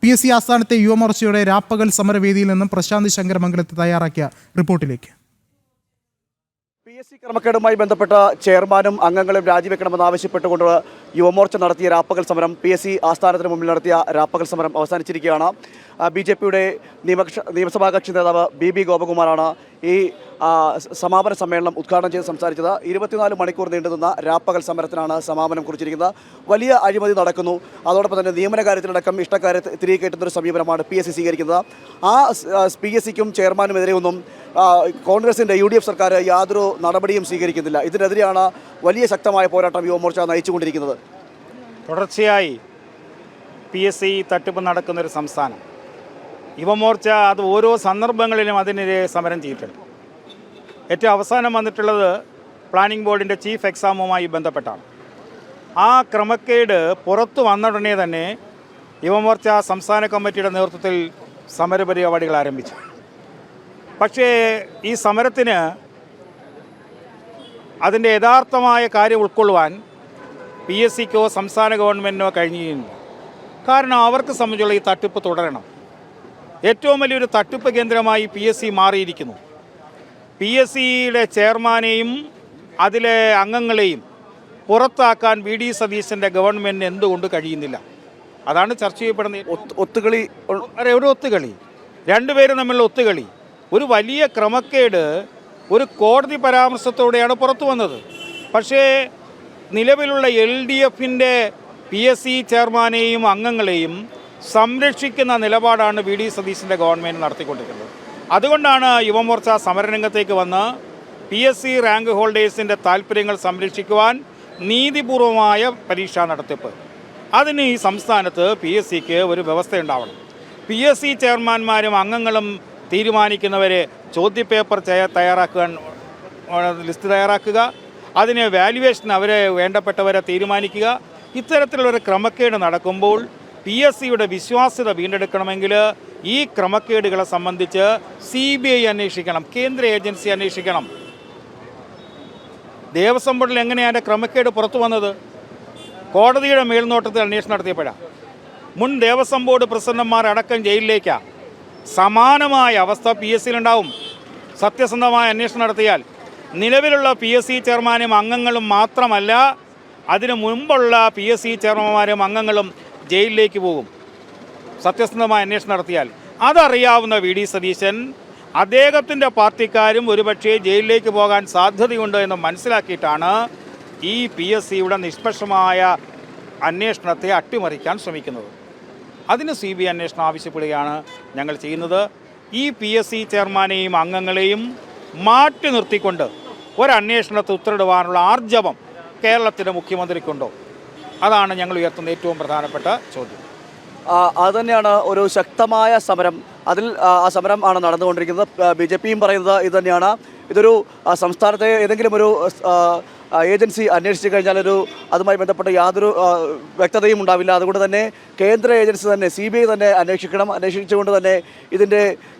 PSC ആസ്ഥാനത്തെ യുവമോർച്ചയുടെ രാപ്പകൽ സമരവേദിയിൽ നിന്നും പ്രശാന്ത് ശങ്കരമംഗലത്ത് തയ്യാറാക്കിയ റിപ്പോർട്ടിലേക്ക്. PSC ക്രമക്കേടുമായി ബന്ധപ്പെട്ട ചെയർമാനും അംഗങ്ങളും രാജിവെക്കണമെന്നാവശ്യപ്പെട്ടുകൊണ്ട് യുവമോർച്ച നടത്തിയ രാപ്പകൽ സമരം PSC ആസ്ഥാനത്തിന് മുമ്പിൽ നടത്തിയ രാപ്പകൽ സമരം അവസാനിച്ചിരിക്കുകയാണ്. BJPയുടെ നിയമസഭാ കക്ഷി നേതാവ് BB ഗോപകുമാറാണ് ഈ സമാപന സമ്മേളനം ഉദ്ഘാടനം ചെയ്ത് സംസാരിച്ചത്. 24 മണിക്കൂർ നീണ്ടുനിന്ന രാപ്പകൽ സമരത്തിനാണ് സമാപനം കുറിച്ചിരിക്കുന്നത്. വലിയ അഴിമതി നടക്കുന്നു, അതോടൊപ്പം തന്നെ നിയമന കാര്യത്തിലടക്കം ഇഷ്ടക്കാരെ തിരികെ കയറ്റുന്നൊരു സമീപനമാണ് PSC സ്വീകരിക്കുന്നത്. ആ PSCക്കും ചെയർമാനുമെതിരെ ഒന്നും കോൺഗ്രസിൻ്റെ UDF സർക്കാർ യാതൊരു നടപടിയും സ്വീകരിക്കുന്നില്ല. ഇതിനെതിരെയാണ് വലിയ ശക്തമായ പോരാട്ടം യുവമോർച്ച നയിച്ചുകൊണ്ടിരിക്കുന്നത്. തുടർച്ചയായി PSC തട്ടിപ്പ് നടക്കുന്നൊരു സംസ്ഥാനം. യുവമോർച്ച അത് ഓരോ സന്ദർഭങ്ങളിലും അതിനെതിരെ സമരം ചെയ്തിട്ടുണ്ട്. ഏറ്റവും അവസാനം വന്നിട്ടുള്ളത് പ്ലാനിംഗ് ബോർഡിൻ്റെ ചീഫ് എക്സാമുമായി ബന്ധപ്പെട്ടാണ്. ആ ക്രമക്കേട് പുറത്തു വന്നുടനെ തന്നെ യുവമോർച്ച സംസ്ഥാന കമ്മിറ്റിയുടെ നേതൃത്വത്തിൽ സമരപരിപാടികൾ ആരംഭിച്ചു. പക്ഷേ ഈ സമരത്തിന് അതിൻ്റെ യഥാർത്ഥമായ കാര്യം ഉൾക്കൊള്ളുവാൻ PSCക്കോ സംസ്ഥാന ഗവൺമെൻറ്റിനോ കഴിഞ്ഞില്ല. കാരണം അവർക്ക് സംബന്ധിച്ചുള്ള ഈ തട്ടിപ്പ് തുടരണം. ഏറ്റവും വലിയൊരു തട്ടിപ്പ് കേന്ദ്രമായി PSC മാറിയിരിക്കുന്നു. PSCയുടെ ചെയർമാനെയും അതിലെ അംഗങ്ങളെയും പുറത്താക്കാൻ VD സതീശൻ്റെ ഗവൺമെൻറ്റിന് എന്തുകൊണ്ട് കഴിയുന്നില്ല? അതാണ് ചർച്ച ചെയ്യപ്പെടുന്നത്. ഒത്തുകളി, ഒരു ഒത്തുകളി, രണ്ടുപേരും തമ്മിലുള്ള ഒത്തുകളി, ഒരു വലിയ ക്രമക്കേട് ഒരു കോടതി പരാമർശത്തോടെയാണ് പുറത്തു വന്നത്. പക്ഷേ നിലവിലുള്ള LDFൻ്റെ PSC ചെയർമാനെയും അംഗങ്ങളെയും സംരക്ഷിക്കുന്ന നിലപാടാണ് VD സതീശൻ്റെ ഗവൺമെൻറ് നടത്തിക്കൊണ്ടിരിക്കുന്നത്. അതുകൊണ്ടാണ് യുവമോർച്ച സമരരംഗത്തേക്ക് വന്ന് PSC റാങ്ക് ഹോൾഡേഴ്സിൻ്റെ താല്പര്യങ്ങൾ സംരക്ഷിക്കുവാൻ നീതിപൂർവമായ പരീക്ഷാ നടത്തിപ്പ്. അതിന് ഈ സംസ്ഥാനത്ത് PSCക്ക് ഒരു വ്യവസ്ഥ ഉണ്ടാവണം. PSC ചെയർമാന്മാരും അംഗങ്ങളും തീരുമാനിക്കുന്നവരെ ചോദ്യപേപ്പർ തയ്യാറാക്കാൻ ലിസ്റ്റ് തയ്യാറാക്കുക, അതിന് വാല്യുവേഷൻ അവരെ വേണ്ടപ്പെട്ടവരെ തീരുമാനിക്കുക. ഇത്തരത്തിലുള്ളൊരു ക്രമക്കേട് നടക്കുമ്പോൾ PSCയുടെ വിശ്വാസ്യത വീണ്ടെടുക്കണമെങ്കിൽ ഈ ക്രമക്കേടുകളെ സംബന്ധിച്ച് CBI അന്വേഷിക്കണം, കേന്ദ്ര ഏജൻസി അന്വേഷിക്കണം. ദേവസ്വം ബോർഡിൽ എങ്ങനെയാണ് ക്രമക്കേട് പുറത്തു വന്നത്? കോടതിയുടെ മേൽനോട്ടത്തിൽ അന്വേഷണം നടത്തിയപ്പോഴാണ്. മുൻ ദേവസ്വം ബോർഡ് പ്രസിഡന്റുമാരടക്കം ജയിലിലേക്കാണ്. സമാനമായ അവസ്ഥ PSCയിലുണ്ടാവും. സത്യസന്ധമായ അന്വേഷണം നടത്തിയാൽ നിലവിലുള്ള PSC ചെയർമാനും അംഗങ്ങളും മാത്രമല്ല, അതിനു മുൻപുള്ള PSC ചെയർമാന്മാരും അംഗങ്ങളും ജയിലിലേക്ക് പോകും. സത്യസന്ധമായ അന്വേഷണം നടത്തിയാൽ അതറിയാവുന്ന VD സതീശൻ അദ്ദേഹത്തിൻ്റെ പാർട്ടിക്കാരും ഒരുപക്ഷെ ജയിലിലേക്ക് പോകാൻ സാധ്യതയുണ്ട് എന്ന് മനസ്സിലാക്കിയിട്ടാണ് ഈ PSCയുടെ നിഷ്പക്ഷമായ അന്വേഷണത്തെ അട്ടിമറിക്കാൻ ശ്രമിക്കുന്നത്. അതിന് CBI അന്വേഷണം ആവശ്യപ്പെടുകയാണ് ഞങ്ങൾ ചെയ്യുന്നത്. ഈ PSC ചെയർമാനെയും അംഗങ്ങളെയും മാറ്റി നിർത്തിക്കൊണ്ട് ഒരന്വേഷണത്തെ ഉത്തരവിടുവാനുള്ള ആർജവം കേരളത്തിൻ്റെ മുഖ്യമന്ത്രിക്കുണ്ടോ? അതാണ് ഞങ്ങൾ ഉയർത്തുന്ന ഏറ്റവും പ്രധാനപ്പെട്ട ചോദ്യം. അതുതന്നെയാണ് ഒരു ശക്തമായ സമരം. അതിൽ ആ സമരം ആണ് നടന്നുകൊണ്ടിരിക്കുന്നത്. BJPയും പറയുന്നത് ഇത് തന്നെയാണ്. ഇതൊരു സംസ്ഥാനത്തെ ഏതെങ്കിലും ഒരു ഏജൻസി അന്വേഷിച്ച് കഴിഞ്ഞാൽ അതുമായി ബന്ധപ്പെട്ട യാതൊരു വ്യക്തതയും ഉണ്ടാവില്ല. അതുകൊണ്ട് തന്നെ കേന്ദ്ര ഏജൻസി തന്നെ CBI തന്നെ അന്വേഷിച്ചുകൊണ്ട് തന്നെ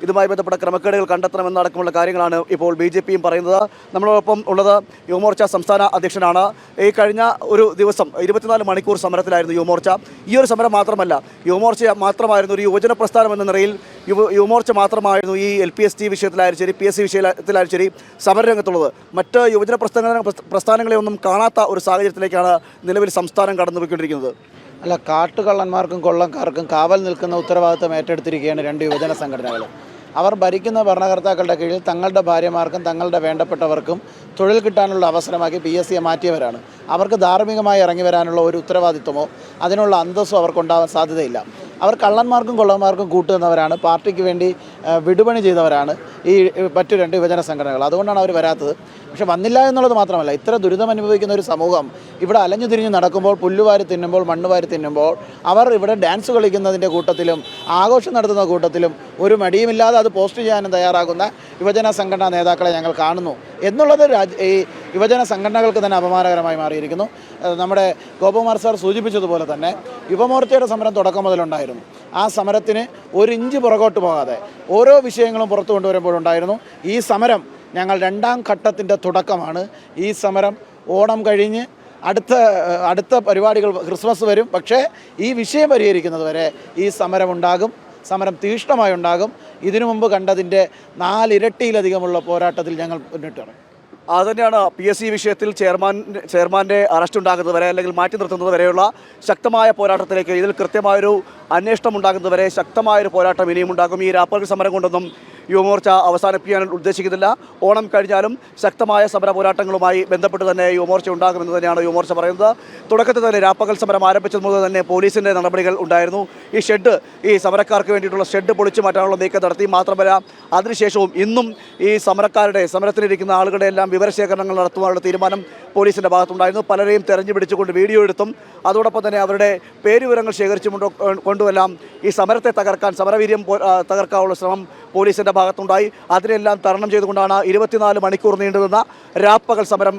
ഇതുമായി ബന്ധപ്പെട്ട ക്രമക്കേടുകൾ കണ്ടെത്തണമെന്നടക്കമുള്ള കാര്യങ്ങളാണ് ഇപ്പോൾ BJPയും പറയുന്നത്. നമ്മളോടൊപ്പം ഉള്ളത് യുവമോർച്ച സംസ്ഥാന അധ്യക്ഷനാണ്. ഈ കഴിഞ്ഞ ഒരു ദിവസം 24 മണിക്കൂർ സമരത്തിലായിരുന്നു യുവമോർച്ച. ഈ ഒരു സമരം മാത്രമല്ല, യുവമോർച്ച മാത്രമായിരുന്നു ഒരു യുവജന പ്രസ്ഥാനം എന്ന നിലയിൽ യുവമോർച്ച മാത്രമായിരുന്നു ഈ LPST വിഷയത്തിലായാലും ശരി PSC വിഷയത്തിലായാലും ശരി സമരരംഗത്തുള്ളത്. മറ്റ് യുവജന പ്രസ്ഥാനങ്ങളെ ഒന്നും കാണാത്ത ഒരു സാഹചര്യത്തിലേക്കാണ് നിലവിൽ സംസ്ഥാനം കടന്നുപോയിക്കൊണ്ടിരിക്കുന്നത്. അല്ല, കാട്ടുകള്ളന്മാർക്കും കൊള്ളക്കാർക്കും കാവൽ നിൽക്കുന്ന ഉത്തരവാദിത്തം ഏറ്റെടുത്തിരിക്കുകയാണ് 2 യുവജന സംഘടനകൾ. അവർ ഭരിക്കുന്ന ഭരണകർത്താക്കളുടെ കീഴിൽ തങ്ങളുടെ ഭാര്യമാർക്കും തങ്ങളുടെ വേണ്ടപ്പെട്ടവർക്കും തൊഴിൽ കിട്ടാനുള്ള അവസരമാക്കി PSCയെ മാറ്റിയവരാണ്. അവർക്ക് ധാർമ്മികമായി ഇറങ്ങി വരാനുള്ള ഒരു ഉത്തരവാദിത്വമോ അതിനുള്ള അന്തസ്സോ അവർക്കുണ്ടാവാൻ സാധ്യതയില്ല. അവർ കള്ളന്മാർക്കും കൊള്ളന്മാർക്കും കൂട്ടുന്നവരാണ്. പാർട്ടിക്ക് വേണ്ടി വിടുപണി ചെയ്തവരാണ് ഈ മറ്റു 2 യുവജന സംഘടനകൾ. അതുകൊണ്ടാണ് അവർ വരാത്തത്. പക്ഷെ വന്നില്ല എന്നുള്ളത് മാത്രമല്ല, ഇത്ര ദുരിതം അനുഭവിക്കുന്ന ഒരു സമൂഹം ഇവിടെ അലഞ്ഞു തിരിഞ്ഞ് നടക്കുമ്പോൾ, പുല്ലുവാരി തിന്നുമ്പോൾ, മണ്ണുവാരി തിന്നുമ്പോൾ, അവർ ഇവിടെ ഡാൻസ് കളിക്കുന്നതിൻ്റെ കൂട്ടത്തിലും ആഘോഷം നടത്തുന്ന കൂട്ടത്തിലും ഒരു മടിയുമില്ലാതെ അത് പോസ്റ്റ് ചെയ്യാനും തയ്യാറാകുന്ന യുവജന സംഘടനാ നേതാക്കളെ ഞങ്ങൾ കാണുന്നു എന്നുള്ളത് ഈ യുവജന സംഘടനകൾക്ക് തന്നെ അപമാനകരമായി മാറിയിരിക്കുന്നു. നമ്മുടെ ഗോപകുമാർ സാർ സൂചിപ്പിച്ചതുപോലെ തന്നെ യുവമോർച്ചയുടെ സമരം തുടക്കം മുതലുണ്ടായിരുന്നു. ആ സമരത്തിന് 1 ഇഞ്ച് പുറകോട്ട് പോകാതെ ഓരോ വിഷയങ്ങളും പുറത്തു കൊണ്ടുവരുമ്പോഴുണ്ടായിരുന്നു. ഈ സമരം ഞങ്ങൾ 2ാം ഘട്ടത്തിൻ്റെ തുടക്കമാണ്. ഈ സമരം ഓണം കഴിഞ്ഞ് അടുത്ത പരിപാടികൾ ക്രിസ്മസ് വരും. പക്ഷേ ഈ വിഷയം പരിഹരിക്കുന്നത് വരെ ഈ സമരമുണ്ടാകും. സമരം തീക്ഷ്ണമായി ഉണ്ടാകും. ഇതിനു മുമ്പ് കണ്ടതിൻ്റെ 4 ഇരട്ടിയിലധികമുള്ള പോരാട്ടത്തിൽ ഞങ്ങൾ മുന്നിട്ടിറങ്ങും. അതുതന്നെയാണ് PSC വിഷയത്തിൽ ചെയർമാൻ്റെ അറസ്റ്റ് ഉണ്ടാകുന്നത് വരെ അല്ലെങ്കിൽ മാറ്റി നിർത്തുന്നത് വരെയുള്ള ശക്തമായ പോരാട്ടത്തിലേക്ക്, ഇതിൽ കൃത്യമായൊരു അന്വേഷണം ഉണ്ടാകുന്നത് വരെ ശക്തമായൊരു പോരാട്ടം ഇനിയും ഉണ്ടാകും. ഈ രാപ്പകൽ സമരം കൊണ്ടൊന്നും യുവമോർച്ച അവസാനിപ്പിക്കാൻ ഉദ്ദേശിക്കുന്നില്ല. ഓണം കഴിഞ്ഞാലും ശക്തമായ സമര പോരാട്ടങ്ങളുമായി ബന്ധപ്പെട്ട് തന്നെ യുവമോർച്ച ഉണ്ടാകുമെന്ന് തന്നെയാണ് യുവമോർച്ച പറയുന്നത്. തുടക്കത്തിൽ തന്നെ രാപ്പകൽ സമരം ആരംഭിച്ചത് മുതൽ തന്നെ പോലീസിൻ്റെ നടപടികൾ ഉണ്ടായിരുന്നു. ഈ സമരക്കാർക്ക് വേണ്ടിയിട്ടുള്ള ഷെഡ് പൊളിച്ചു മാറ്റാനുള്ള നീക്കം നടത്തി. മാത്രമല്ല അതിനുശേഷവും ഇന്നും ഈ സമരത്തിലിരിക്കുന്ന ആളുകളുടെ എല്ലാം വിവരശേഖരണങ്ങൾ നടത്തുവാനുള്ള തീരുമാനം പോലീസിൻ്റെ ഭാഗത്തുണ്ടായിരുന്നു. പലരെയും തെരഞ്ഞു പിടിച്ചുകൊണ്ട് വീഡിയോ എടുത്തും അതോടൊപ്പം തന്നെ അവരുടെ പേരുവിവരങ്ങൾ ശേഖരിച്ചും കൊണ്ടുമെല്ലാം ഈ സമരത്തെ തകർക്കാൻ, സമരവീര്യം തകർക്കാനുള്ള ശ്രമം പോലീസിൻ്റെ ഭാഗത്തുണ്ടായി. അതിനെല്ലാം തരണം ചെയ്തുകൊണ്ടാണ് 24 മണിക്കൂർ നീണ്ടുനിന്ന രാപ്പകൽ സമരം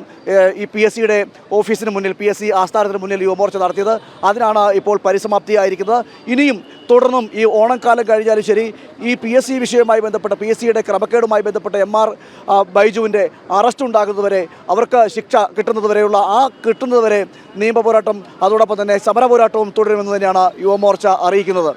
ഈ PSCയുടെ ഓഫീസിന് മുന്നിൽ, PSC ആസ്ഥാനത്തിന് മുന്നിൽ യുവമോർച്ച നടത്തിയത്. അതിനാണ് ഇപ്പോൾ പരിസമാപ്തിയായിരിക്കുന്നത്. ഇനിയും തുടർന്നും ഈ ഓണക്കാലം കഴിഞ്ഞാലും ശരി, ഈ PSC വിഷയവുമായി ബന്ധപ്പെട്ട PSCയുടെ ക്രമക്കേടുമായി ബന്ധപ്പെട്ട MR ബൈജുവിൻ്റെ അറസ്റ്റ് ഉണ്ടാകുന്നതുവരെ, അവർക്ക് ശിക്ഷ കിട്ടുന്നതുവരെയുള്ള കിട്ടുന്നതുവരെ നിയമ പോരാട്ടം, അതോടൊപ്പം തന്നെ സമര പോരാട്ടവും തുടരുമെന്ന് തന്നെയാണ് യുവമോർച്ച അറിയിക്കുന്നത്.